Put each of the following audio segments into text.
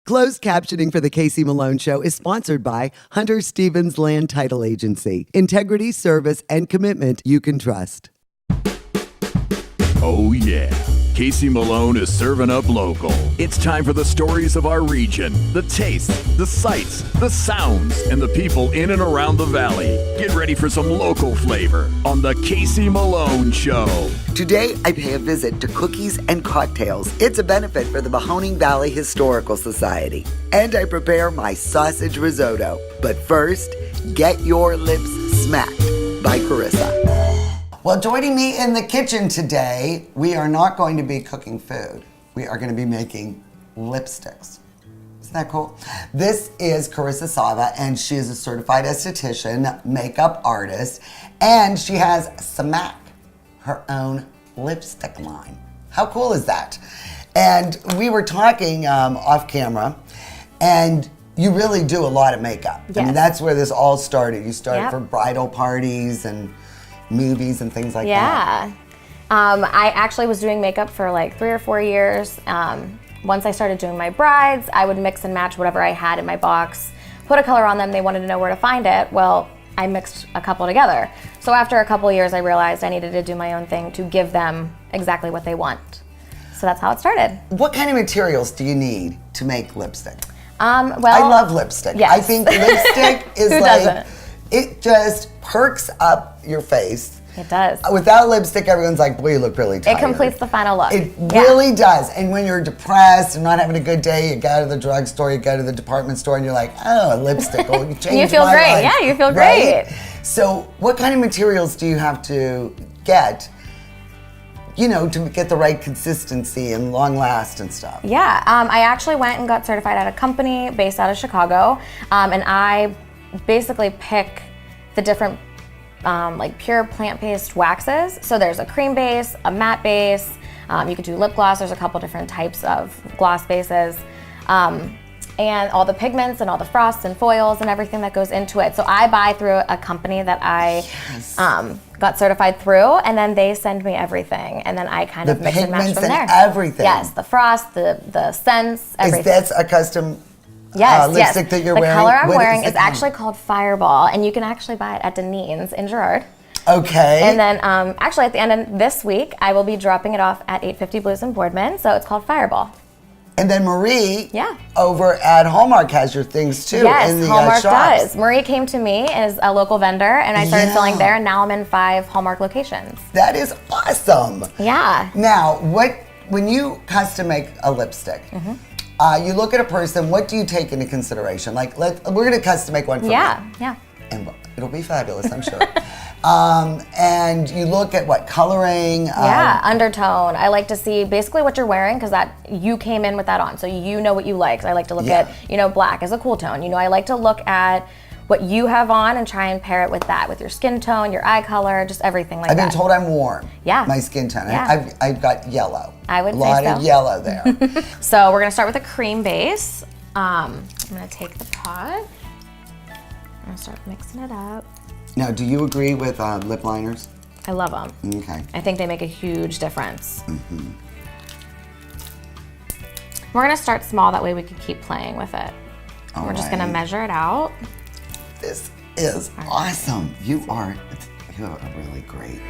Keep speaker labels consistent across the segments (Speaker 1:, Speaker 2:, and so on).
Speaker 1: Closed captioning for The Casey Malone Show is sponsored by Hunter Stevens Land Title Agency. Integrity, service, and commitment you can trust.
Speaker 2: Oh yeah, Casey Malone is serving up local. It's time for the stories of our region, the tastes, the sights, the sounds, and the people in and around the valley. Get ready for some local flavor on the Casey Malone Show.
Speaker 1: Today, I pay a visit to Cookies and Cocktails. It's a benefit for the Mahoning Valley Historical Society. And I prepare my sausage risotto. But first, get your lips smacked by Carissa. Well, joining me in the kitchen today, we are not going to be cooking food. We are going to be making lipsticks. Isn't that cool? This is Carissa Sava, and she is a certified esthetician, makeup artist, and she has Smack, her own lipstick line. How cool is that? And we were talking off camera, and you really do a lot of makeup.
Speaker 3: Yes.
Speaker 1: I mean, that's where this all started. You started
Speaker 3: Yep.
Speaker 1: for bridal parties and movies and things like that.
Speaker 3: Yeah. I actually was doing makeup for like 3 or 4 years. Once I started doing my brides, I would mix and match whatever I had in my box, put a color on them. They wanted to know where to find it. Well, I mixed a couple together. So after a couple years, I realized I needed to do my own thing to give them exactly what they want. So that's how it started.
Speaker 1: What kind of materials do you need to make lipstick?
Speaker 3: Well,
Speaker 1: I love lipstick.
Speaker 3: yes.
Speaker 1: I think lipstick is
Speaker 3: Who
Speaker 1: like,
Speaker 3: doesn't?
Speaker 1: it just perks up your face.
Speaker 3: It does.
Speaker 1: Without lipstick, everyone's like, boy, you look really tired.
Speaker 3: It completes the final look.
Speaker 1: It
Speaker 3: Yeah.
Speaker 1: really does. And when you're depressed and not having a good day, you go to the drugstore, you go to the department store, and you're like, oh, lipstick. Oh, you changed
Speaker 3: You feel
Speaker 1: my
Speaker 3: great.
Speaker 1: life.
Speaker 3: Yeah, you feel
Speaker 1: Right?
Speaker 3: great.
Speaker 1: So what kind of materials do you have to get, to get the right consistency and long last and stuff?
Speaker 3: Yeah, I actually went and got certified at a company based out of Chicago, and I basically pick the different like pure plant-based waxes. So there's a cream base, a matte base, you could do lip gloss, there's a couple different types of gloss bases, and all the pigments and all the frosts and foils and everything that goes into it. So I buy through a company that I got certified through, and then they send me everything, and then I kind of mix and match
Speaker 1: pigments
Speaker 3: from there.
Speaker 1: and everything.
Speaker 3: Yes, the frost, the scents, everything.
Speaker 1: Is that a custom
Speaker 3: Yes,
Speaker 1: lipstick that you're
Speaker 3: the
Speaker 1: wearing?
Speaker 3: color I'm
Speaker 1: What
Speaker 3: wearing
Speaker 1: is
Speaker 3: is
Speaker 1: it
Speaker 3: actually called Fireball, and you can actually buy it at Deneen's in Girard.
Speaker 1: Okay.
Speaker 3: And then actually at the end of this week, I will be dropping it off at 850 Blues in Boardman, so it's called Fireball.
Speaker 1: And then Marie,
Speaker 3: Yeah.
Speaker 1: over at Hallmark, has your things too.
Speaker 3: Yes,
Speaker 1: in the
Speaker 3: Hallmark
Speaker 1: shops.
Speaker 3: does. Marie came to me as a local vendor, and I started
Speaker 1: Yeah.
Speaker 3: selling there, and now I'm in 5 Hallmark locations.
Speaker 1: That is awesome.
Speaker 3: Yeah.
Speaker 1: Now, when you custom make a lipstick, you look at a person, what do you take into consideration? Like, we're going to custom make one for
Speaker 3: Yeah,
Speaker 1: me.
Speaker 3: yeah.
Speaker 1: And it'll be fabulous, I'm sure. And you look at what, coloring?
Speaker 3: Yeah, undertone. I like to see basically what you're wearing, because that you came in with that on, so you know what you like. So I like to look
Speaker 1: Yeah.
Speaker 3: at, black as a cool tone. I like to look at what you have on and try and pair it with that, with your skin tone, your eye color, just everything like
Speaker 1: I've
Speaker 3: that.
Speaker 1: been told I'm warm.
Speaker 3: Yeah.
Speaker 1: My skin tone.
Speaker 3: Yeah.
Speaker 1: I've got yellow.
Speaker 3: I would
Speaker 1: a
Speaker 3: say
Speaker 1: lot
Speaker 3: so.
Speaker 1: of yellow there.
Speaker 3: So we're gonna start with a cream base. I'm gonna take the pot. I'm gonna start mixing it up.
Speaker 1: Now, do you agree with lip liners?
Speaker 3: I love them.
Speaker 1: Okay.
Speaker 3: I think they make a huge difference. We're gonna start small, that way we can keep playing with it.
Speaker 1: All
Speaker 3: We're just gonna
Speaker 1: right.
Speaker 3: measure it out.
Speaker 1: This is awesome. You are really great.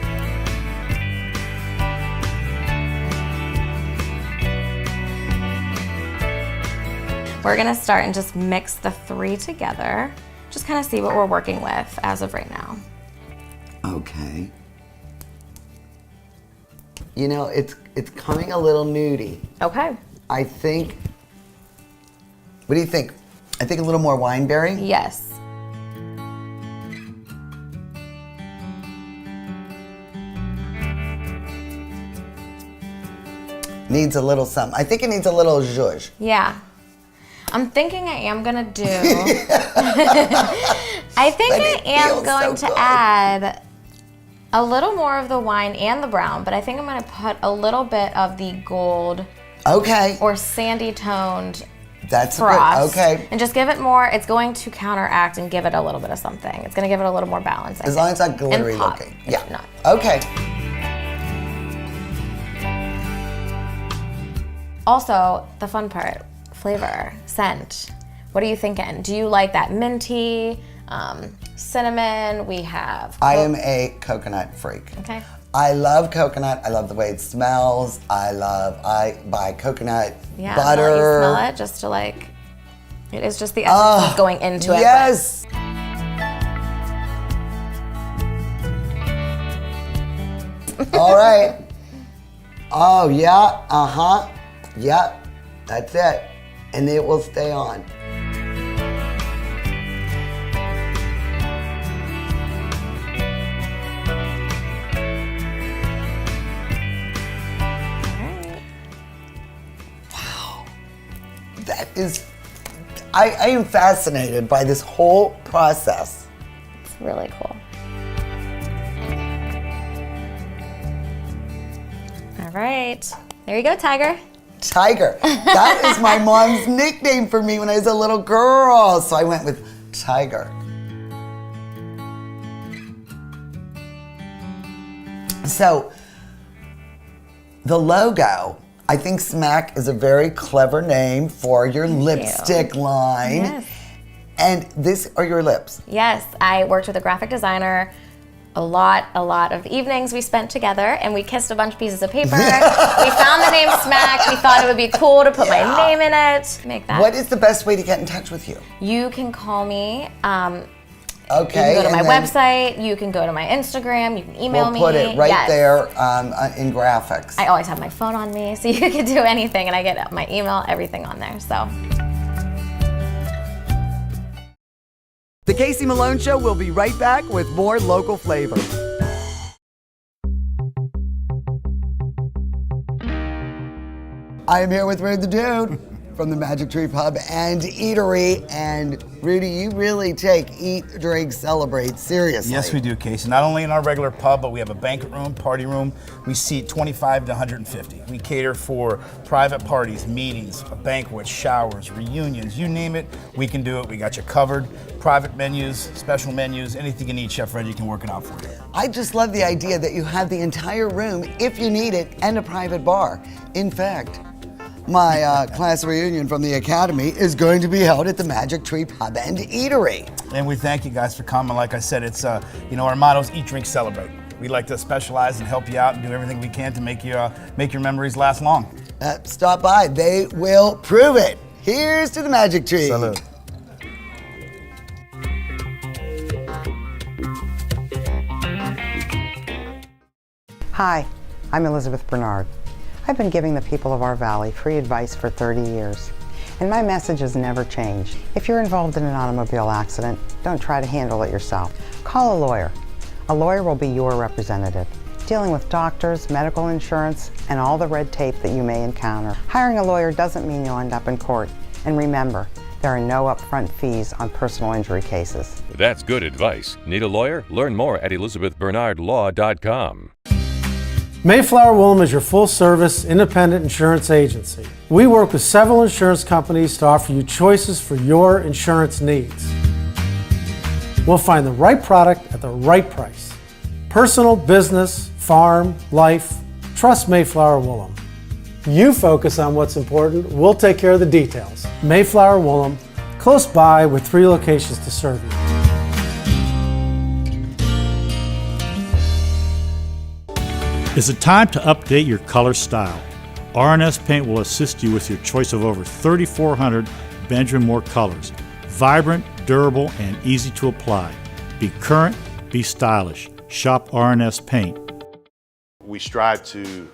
Speaker 3: We're gonna start and just mix the 3 together. Just kind of see what we're working with as of right now.
Speaker 1: Okay. It's coming a little nudie.
Speaker 3: Okay.
Speaker 1: I think. What do you think? I think a little more wineberry.
Speaker 3: Yes.
Speaker 1: Needs a little something. I think it needs a little zhuzh.
Speaker 3: Yeah. I'm thinking I am gonna do. I think
Speaker 1: But
Speaker 3: I
Speaker 1: it
Speaker 3: am
Speaker 1: feels
Speaker 3: going
Speaker 1: so
Speaker 3: to
Speaker 1: good.
Speaker 3: add a little more of the wine and the brown, but I think I'm gonna put a little bit of the gold
Speaker 1: Okay.
Speaker 3: or sandy toned
Speaker 1: That's
Speaker 3: frost.
Speaker 1: good. Okay.
Speaker 3: And just give it more. It's going to counteract and give it a little bit of something. It's gonna give it a little more balance. I
Speaker 1: As
Speaker 3: think.
Speaker 1: long as it's not glittery
Speaker 3: And pop,
Speaker 1: looking.
Speaker 3: if
Speaker 1: Yeah.
Speaker 3: not.
Speaker 1: Okay.
Speaker 3: Also, the fun part, flavor, scent. What are you thinking? Do you like that minty, cinnamon? We have.
Speaker 1: I am a coconut freak.
Speaker 3: Okay.
Speaker 1: I love coconut. I love the way it smells. I buy coconut butter.
Speaker 3: I'll let you smell it just to like, it is just the essence of going into it.
Speaker 1: Yes. All right. Oh, yeah. Uh-huh. Yep. That's it. And it will stay on. That is, I am fascinated by this whole process.
Speaker 3: It's really cool. All right, there you go, Tiger.
Speaker 1: Tiger. That is my mom's nickname for me when I was a little girl, so I went with Tiger. So, the logo, I think Smack is a very clever name for your lipstick line.
Speaker 3: Yes.
Speaker 1: And these are your lips.
Speaker 3: Yes, I worked with a graphic designer a lot of evenings we spent together, and we kissed a bunch of pieces of paper. We found the name Smack. We thought it would be cool to put my name in it. Make that.
Speaker 1: What is the best way to get in touch with you?
Speaker 3: You can call me.
Speaker 1: Okay.
Speaker 3: You can go to my website. You can go to my Instagram. You can email me.
Speaker 1: We'll put it right
Speaker 3: Yes.
Speaker 1: there in graphics.
Speaker 3: I always have my phone on me, so you can do anything, and I get my email, everything on there. So.
Speaker 1: The Casey Malone Show will be right back with more local flavor. I am here with Rudy the Dude from the Magic Tree Pub and Eatery. And Rudy, you really take Eat, Drink, Celebrate seriously.
Speaker 4: Yes, we do, Casey. Not only in our regular pub, but we have a banquet room, party room. We seat 25 to 150. We cater for private parties, meetings, banquets, showers, reunions, you name it, we can do it. We got you covered. Private menus, special menus, anything you need, Chef Reggie can work it out for you.
Speaker 1: I just love the idea that you have the entire room, if you need it, and a private bar. In fact, my class reunion from the Academy is going to be held at the Magic Tree Pub and Eatery.
Speaker 4: And we thank you guys for coming. Like I said, it's our motto is Eat, Drink, Celebrate. We like to specialize and help you out and do everything we can to make your memories last long.
Speaker 1: Stop by. They will prove it. Here's to the Magic Tree.
Speaker 4: Salute.
Speaker 5: Hi, I'm Elizabeth Bernard. I've been giving the people of our valley free advice for 30 years, and my message has never changed. If you're involved in an automobile accident, don't try to handle it yourself. Call a lawyer. A lawyer will be your representative, dealing with doctors, medical insurance, and all the red tape that you may encounter. Hiring a lawyer doesn't mean you'll end up in court. And remember, there are no upfront fees on personal injury cases.
Speaker 6: That's good advice. Need a lawyer? Learn more at elizabethbernardlaw.com.
Speaker 7: Mayflower Woolham is your full-service, independent insurance agency. We work with several insurance companies to offer you choices for your insurance needs. We'll find the right product at the right price. Personal, business, farm, life. Trust Mayflower Woolham. You focus on what's important, we'll take care of the details. Mayflower Woolham, close by with 3 locations to serve you.
Speaker 8: Is it time to update your color style? R&S Paint will assist you with your choice of over 3,400 Benjamin Moore colors. Vibrant, durable, and easy to apply. Be current, be stylish. Shop R&S Paint.
Speaker 9: We strive to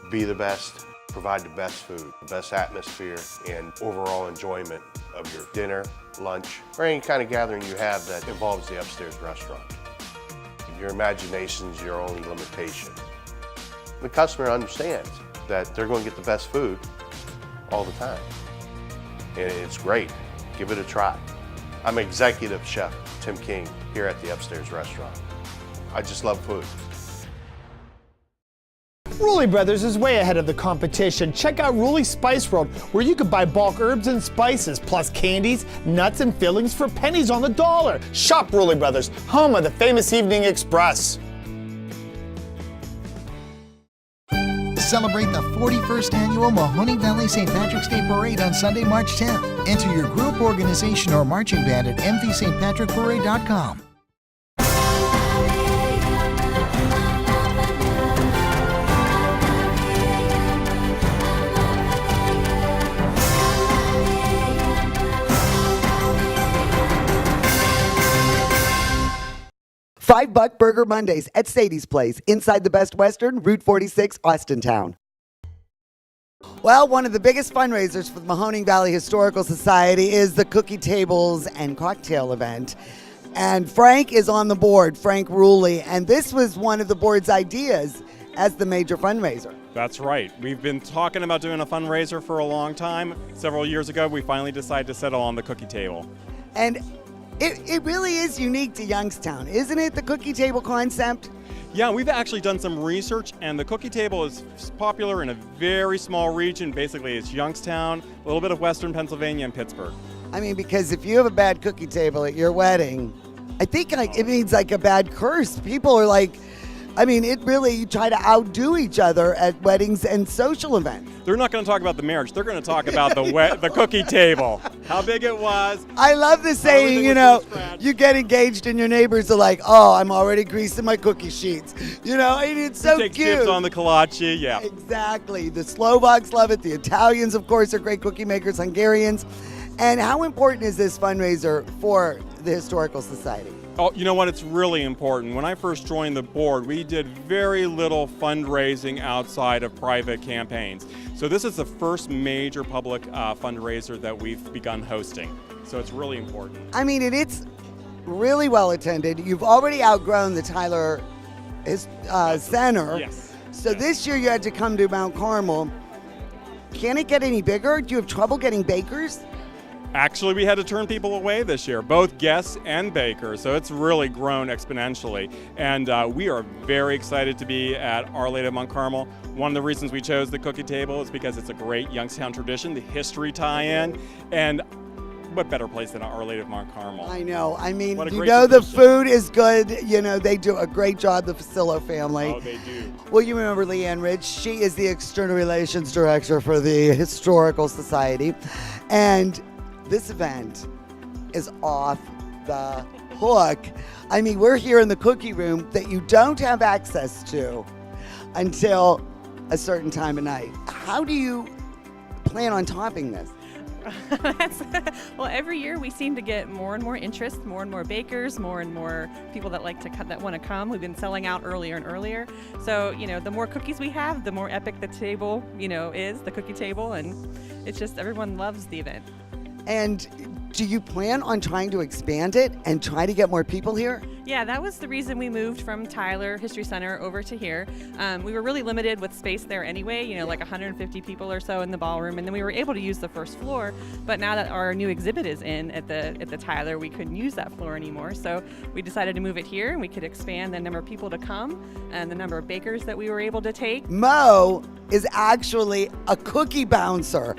Speaker 9: be the best, provide the best food, the best atmosphere, and overall enjoyment of your dinner, lunch, or any kind of gathering you have that involves the upstairs restaurant. Your imagination is your only limitation. The customer understands that they're going to get the best food all the time. And it's great. Give it a try. I'm Executive Chef Tim King here at the Upstairs Restaurant. I just love food.
Speaker 10: Rulli Brothers is way ahead of the competition. Check out Rulli Spice World, where you can buy bulk herbs and spices, plus candies, nuts, and fillings for pennies on the dollar. Shop Rulli Brothers, home of the famous Evening Express.
Speaker 11: Celebrate the 41st annual Mahoning Valley St. Patrick's Day Parade on Sunday, March 10th. Enter your group, organization, or marching band at mvstpatrickparade.com.
Speaker 1: $5 Burger Mondays at Sadie's Place, inside the Best Western, Route 46, Austintown. Well, one of the biggest fundraisers for the Mahoning Valley Historical Society is the Cookie Tables and Cocktail event. And Frank is on the board, Frank Ruley, and this was one of the board's ideas as the major fundraiser.
Speaker 12: That's right. We've been talking about doing a fundraiser for a long time. Several years ago, we finally decided to settle on the cookie table.
Speaker 1: And it really is unique to Youngstown, isn't it, the cookie table concept?
Speaker 12: Yeah, we've actually done some research, and the cookie table is popular in a very small region. Basically, it's Youngstown, a little bit of Western Pennsylvania, and Pittsburgh.
Speaker 1: I mean, because if you have a bad cookie table at your wedding, I think it means like a bad curse. People are like, I mean, it really try to outdo each other at weddings and social events.
Speaker 12: They're not going to talk about the marriage. They're going to talk about the cookie table, how big it was.
Speaker 1: I love the saying, you know, you get engaged and your neighbors are like, oh, I'm already greasing my cookie sheets. You know, and it's so
Speaker 12: Takes
Speaker 1: cute.
Speaker 12: dibs on the kolache, yeah.
Speaker 1: Exactly. The Slovaks love it. The Italians, of course, are great cookie makers, Hungarians. And how important is this fundraiser for the Historical Society?
Speaker 12: Oh, you know what? It's really important. When I first joined the board, we did very little fundraising outside of private campaigns. So this is the first major public fundraiser that we've begun hosting. So it's really important.
Speaker 1: I mean, it's really well attended. You've already outgrown the Tyler Center.
Speaker 12: Yes.
Speaker 1: So this year you had to come to Mount Carmel. Can it get any bigger? Do you have trouble getting bakers?
Speaker 12: Actually, we had to turn people away this year, both guests and bakers, so it's really grown exponentially. And we are very excited to be at Our Lady of Mount Carmel. One of the reasons we chose the cookie table is because it's a great Youngstown tradition, the history tie-in, and what better place than Our Lady of Mount Carmel?
Speaker 1: I know. I mean, you
Speaker 12: tradition.
Speaker 1: know the food is good. You know, they do a great job, the Facillo family.
Speaker 12: Oh, they do.
Speaker 1: Well, you remember Leanne Ridge. She is the External Relations Director for the Historical Society. And this event is off the hook. I mean, we're here in the cookie room that you don't have access to until a certain time of night. How do you plan on topping this?
Speaker 13: Well, every year we seem to get more and more interest, more and more bakers, more and more people that want to come. We've been selling out earlier and earlier. So, you know, the more cookies we have, the more epic the table, you know, is, the cookie table, and it's just everyone loves the event.
Speaker 1: And do you plan on trying to expand it and try to get more people here?
Speaker 13: Yeah, that was the reason we moved from Tyler History Center over to here. We were really limited with space there anyway, you know, like 150 people or so in the ballroom, and then we were able to use the first floor. But now that our new exhibit is in at the Tyler, we couldn't use that floor anymore. So we decided to move it here, and we could expand the number of people to come and the number of bakers that we were able to take.
Speaker 1: Mo is actually a cookie bouncer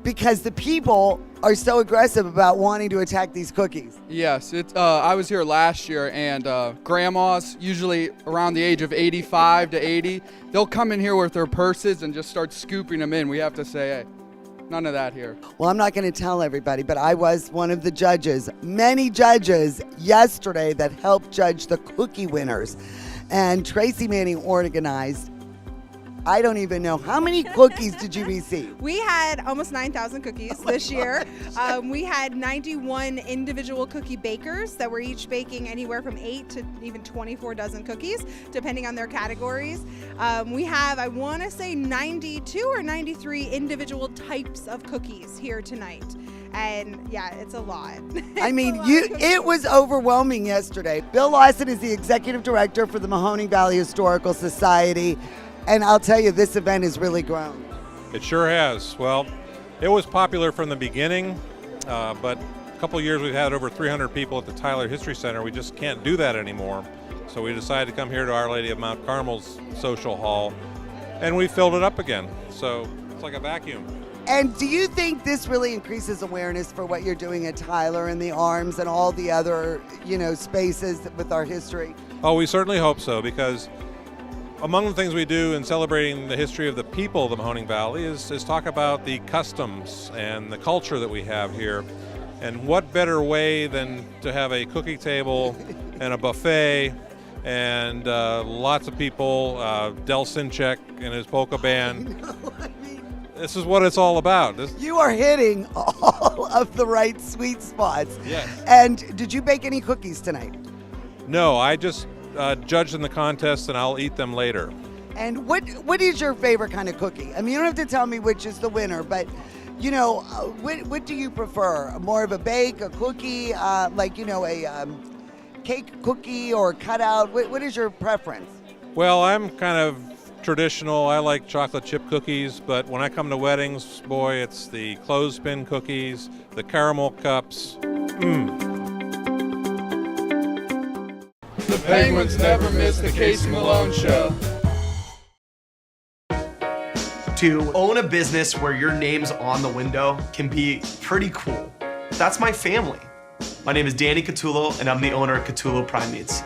Speaker 1: because the people are so aggressive about wanting to attack these cookies.
Speaker 14: Yes, I was here last year, and grandmas, usually around the age of 85 to 80, they'll come in here with their purses and just start scooping them in. We have to say, hey, none of that here.
Speaker 1: Well, I'm not going to tell everybody, but I was one of the judges, many judges yesterday that helped judge the cookie winners. And Tracy Manning organized, I don't even know. How many cookies did you receive?
Speaker 15: We had almost 9,000 cookies this year. We had 91 individual cookie bakers that were each baking anywhere from 8 to even 24 dozen cookies, depending on their categories. We have, I want to say, 92 or 93 individual types of cookies here tonight. And yeah, it's a lot.
Speaker 1: I mean, it was overwhelming yesterday. Bill Lawson is the executive director for the Mahoning Valley Historical Society. And I'll tell you, this event has really grown.
Speaker 16: It sure has. Well, it was popular from the beginning, but a couple years we've had over 300 people at the Tyler History Center. We just can't do that anymore. So we decided to come here to Our Lady of Mount Carmel's social hall, and we filled it up again. So it's like a vacuum.
Speaker 1: And do you think this really increases awareness for what you're doing at Tyler and the Arms and all the other, spaces with our history?
Speaker 16: Oh, we certainly hope so, because Among the things we do in celebrating the history of the people of the Mahoning Valley is talk about the customs and the culture that we have here. And what better way than to have a cookie table and a buffet and lots of people, Del Sinchek and his polka band. This is what it's all about.
Speaker 1: You are hitting all of the right sweet spots.
Speaker 16: Yes.
Speaker 1: And did you bake any cookies tonight?
Speaker 16: No, I just judged in the contest and I'll eat them later.
Speaker 1: And what is your favorite kind of cookie? I mean, you don't have to tell me which is the winner, but you know, what do you prefer? More of a bake, a cookie, like, you know, a cake cookie or cutout? What is your preference?
Speaker 16: Well, I'm kind of traditional. I like chocolate chip cookies, but when I come to weddings, boy, it's the clothespin cookies, the caramel cups.
Speaker 14: The Penguins never miss the Casey Malone Show.
Speaker 17: To own a business where your name's on the window can be pretty cool. That's my family. My name is Danny Catullo, and I'm the owner of Catullo Prime Meats.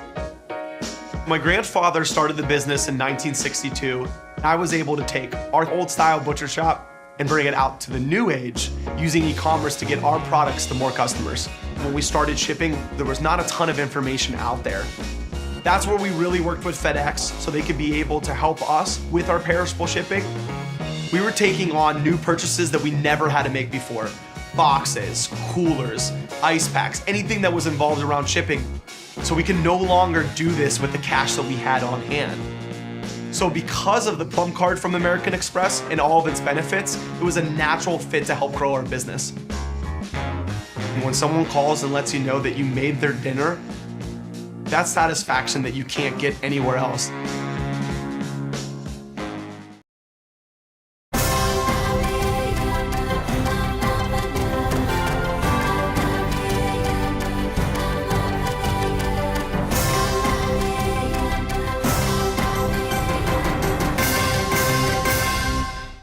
Speaker 17: My grandfather started the business in 1962. I was able to take our old-style butcher shop and bring it out to the new age using e-commerce to get our products to more customers. When we started shipping, there was not a ton of information out there. That's where we really worked with FedEx so they could be able to help us with our perishable shipping. We were taking on new purchases that we never had to make before. Boxes, coolers, ice packs, anything that was involved around shipping. So we can no longer do this with the cash that we had on hand. So because of the Plum Card from American Express and all of its benefits, it was a natural fit to help grow our business. And when someone calls and lets you know that you made their dinner, that's satisfaction that you can't get anywhere else.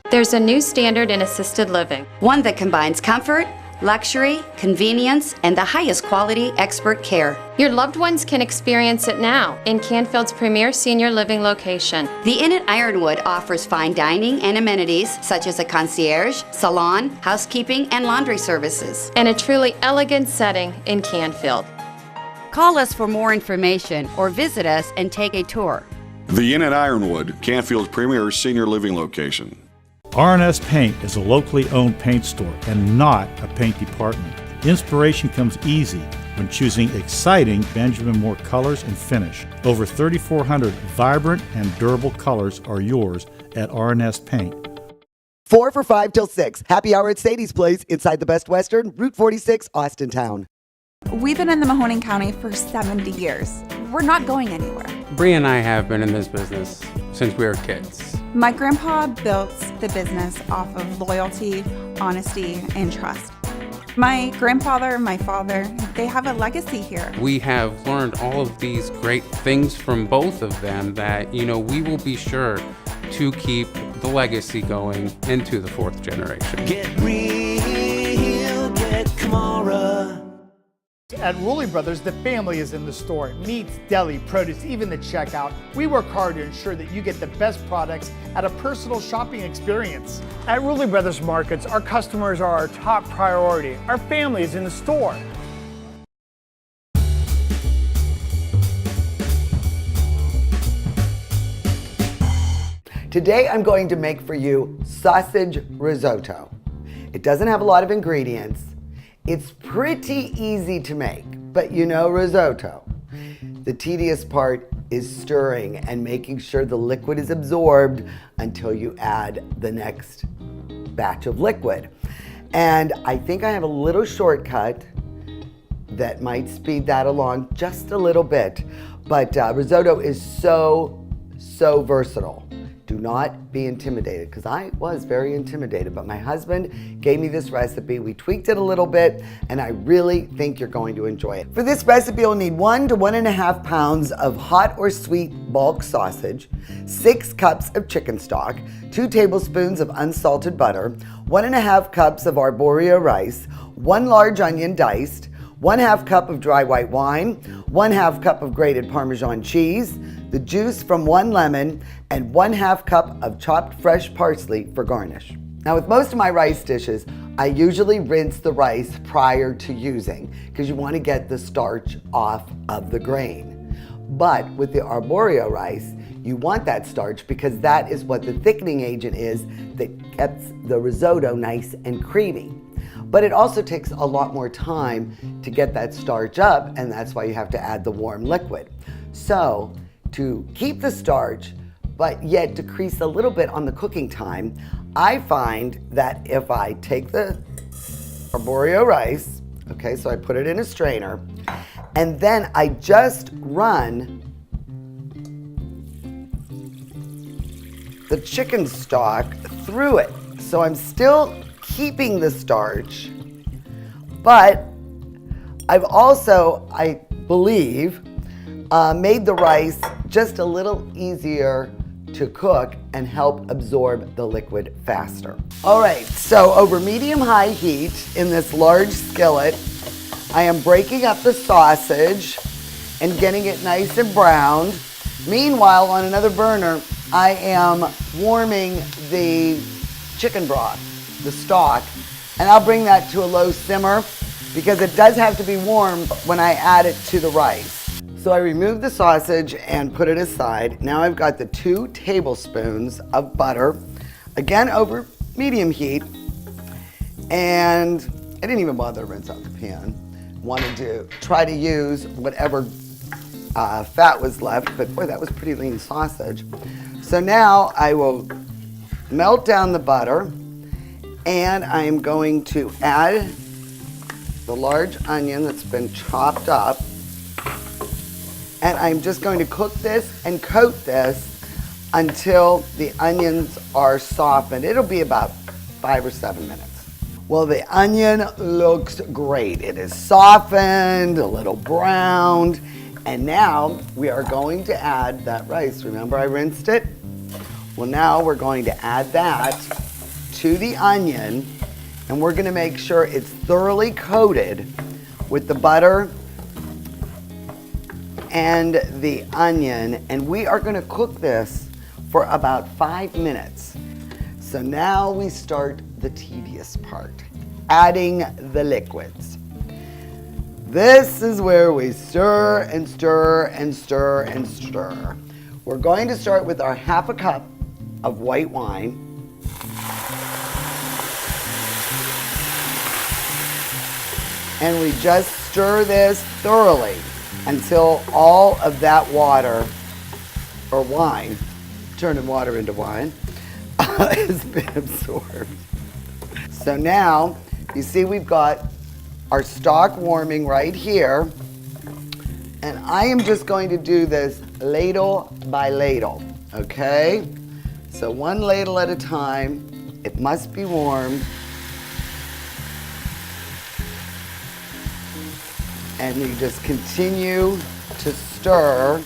Speaker 18: There's a new standard in assisted living.
Speaker 19: One that combines comfort, luxury, convenience, and the highest quality expert care.
Speaker 18: Your loved ones can experience it now in Canfield's premier senior living location.
Speaker 19: The Inn at Ironwood offers fine dining and amenities such as a concierge, salon, housekeeping, and laundry services.
Speaker 18: And a truly elegant setting in Canfield.
Speaker 19: Call us for more information or visit us and take a tour.
Speaker 20: The Inn at Ironwood, Canfield's premier senior living location.
Speaker 8: R&S Paint is a locally owned paint store and not a paint department. Inspiration comes easy when choosing exciting Benjamin Moore colors and finish. Over 3,400 vibrant and durable colors are yours at R&S Paint.
Speaker 1: 4 for $5 till 6. Happy hour at Sadie's Place inside the Best Western, Route 46, Austintown.
Speaker 21: We've been in the Mahoning County for 70 years. We're not going anywhere.
Speaker 22: Bree and I have been in this business since we were kids.
Speaker 21: My grandpa built the business off of loyalty, honesty, and trust. My grandfather, my father, they have a legacy here.
Speaker 22: We have learned all of these great things from both of them that, we will be sure to keep the legacy going into the fourth generation.
Speaker 23: Get real, get Kamara.
Speaker 10: At Rulli Brothers, the family is in the store. Meats, deli, produce, even the checkout. We work hard to ensure that you get the best products at a personal shopping experience. At Rulli Brothers Markets, our customers are our top priority. Our family is in the store.
Speaker 1: Today I'm going to make for you sausage risotto. It doesn't have a lot of ingredients. It's pretty easy to make, but you know risotto. The tedious part is stirring and making sure the liquid is absorbed until you add the next batch of liquid. And I think I have a little shortcut that might speed that along just a little bit. But risotto is so versatile. Do not be intimidated, because I was very intimidated, but my husband gave me this recipe. We tweaked it a little bit, and I really think you're going to enjoy it. For this recipe, you'll need 1 to 1.5 pounds of hot or sweet bulk sausage, 6 cups of chicken stock, 2 tablespoons of unsalted butter, 1.5 cups of arborio rice, 1 large onion diced, 1/2 cup of dry white wine, 1/2 cup of grated Parmesan cheese, the juice from 1 lemon, and 1/2 cup of chopped fresh parsley for garnish. Now with most of my rice dishes, I usually rinse the rice prior to using because you want to get the starch off of the grain. But with the arborio rice, you want that starch because that is what the thickening agent is that keeps the risotto nice and creamy. But it also takes a lot more time to get that starch up, and that's why you have to add the warm liquid. So to keep the starch, but yet decrease a little bit on the cooking time, I find that if I take the arborio rice, okay, so I put it in a strainer, and then I just run the chicken stock through it. So I'm still keeping the starch, but I've also, I believe, made the rice just a little easier to cook and help absorb the liquid faster. All right, so over medium-high heat in this large skillet, I am breaking up the sausage and getting it nice and browned. Meanwhile, on another burner, I am warming the chicken broth, the stock, and I'll bring that to a low simmer because it does have to be warm when I add it to the rice. So I remove the sausage and put it aside. Now I've got the 2 tablespoons of butter, again over medium heat, and I didn't even bother to rinse out the pan. Wanted to try to use whatever fat was left, but boy, that was pretty lean sausage. So now I will melt down the butter, and I'm going to add the large onion that's been chopped up, and I'm just going to cook this and coat this until the onions are softened. It'll be about 5 or 7 minutes. Well, the onion looks great. It is softened, a little browned, and now we are going to add that rice. Remember I rinsed it? Well, now we're going to add that to the onion, and we're going to make sure it's thoroughly coated with the butter and the onion, and we are going to cook this for about 5 minutes. So now we start the tedious part, adding the liquids. This is where we stir and stir and stir and stir. We're going to start with our 1/2 cup of white wine. And we just stir this thoroughly until all of that water, or wine, turning water into wine, has been absorbed. So now, you see we've got our stock warming right here, and I am just going to do this ladle by ladle, okay? So 1 ladle at a time. It must be warmed. And you just continue to stir.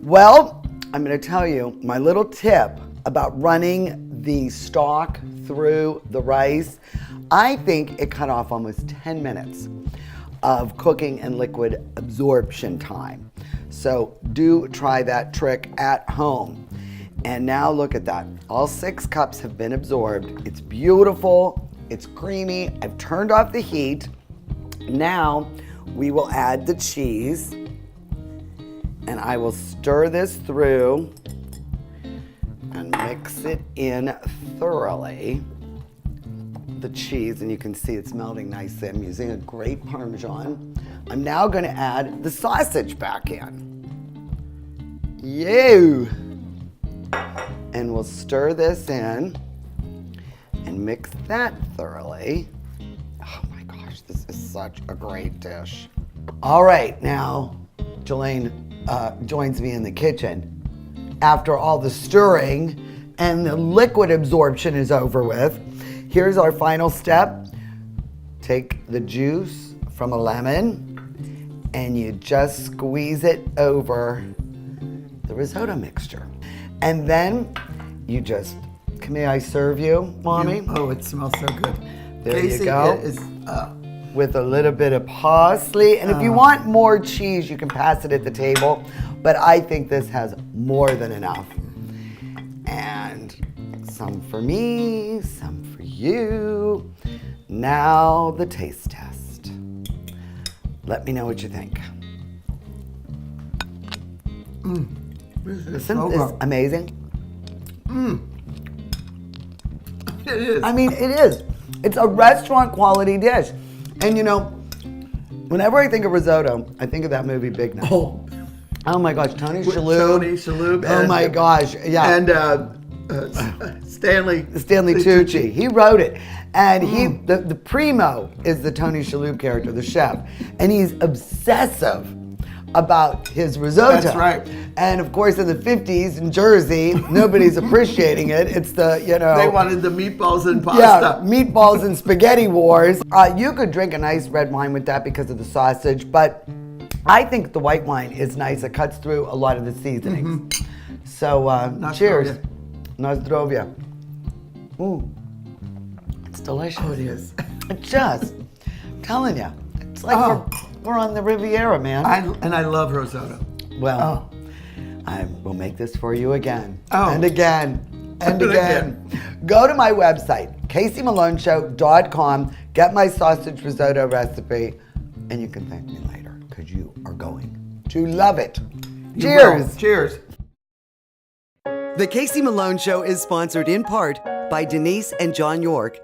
Speaker 1: Well, I'm going to tell you my little tip about running the stock through the rice. I think it cut off almost 10 minutes of cooking and liquid absorption time. So do try that trick at home. And now look at that. All 6 cups have been absorbed. It's beautiful. It's creamy. I've turned off the heat. Now we will add the cheese. And I will stir this through and mix it in thoroughly. The cheese, and you can see it's melting nicely. I'm using a great Parmesan. I'm now going to add the sausage back in. Yay! And we'll stir this in and mix that thoroughly. Oh my gosh, this is such a great dish. All right, now Jelaine joins me in the kitchen. After all the stirring and the liquid absorption is over with, here's our final step. Take the juice from a lemon and you just squeeze it over the risotto mixture. And then you just May I serve you, Mommy?
Speaker 2: Oh, it smells so good.
Speaker 1: There
Speaker 2: Casey,
Speaker 1: you go.
Speaker 2: It is,
Speaker 1: with a little bit of parsley. And if you want more cheese, you can pass it at the table. But I think this has more than enough. And some for me, some for you. Now the taste test. Let me know what you think. Isn't this amazing?
Speaker 2: It is.
Speaker 1: I mean, it is. It's a restaurant quality dish. And you know, whenever I think of risotto, I think of that movie Big Night. Oh my gosh, Tony Shalhoub.
Speaker 2: Tony Shalhoub.
Speaker 1: Oh my gosh, yeah.
Speaker 2: And Stanley
Speaker 1: Tucci. He wrote it. And the primo is the Tony Shalhoub character, the chef. And he's obsessive about his risotto.
Speaker 2: That's right.
Speaker 1: And of course, in the 50s in Jersey, nobody's appreciating it. It's the, you know.
Speaker 2: They wanted the meatballs and pasta.
Speaker 1: Yeah, meatballs and spaghetti wars. You could drink a nice red wine with that because of the sausage, but I think the white wine is nice. It cuts through a lot of the seasonings. So, cheers. Na zdrowie. Ooh, it's delicious.
Speaker 2: Oh, it is.
Speaker 1: It's just, I'm telling you, it's like we're on the Riviera, man.
Speaker 2: I love risotto.
Speaker 1: Well, I will make this for you again.
Speaker 2: Oh.
Speaker 1: And again. And again. Go to my website, CaseyMaloneShow.com, get my sausage risotto recipe, and you can thank me later, because you are going to love it. Cheers.
Speaker 2: Cheers.
Speaker 1: The Casey Malone Show is sponsored in part by Denise and John York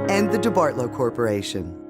Speaker 1: and the DeBartolo Corporation.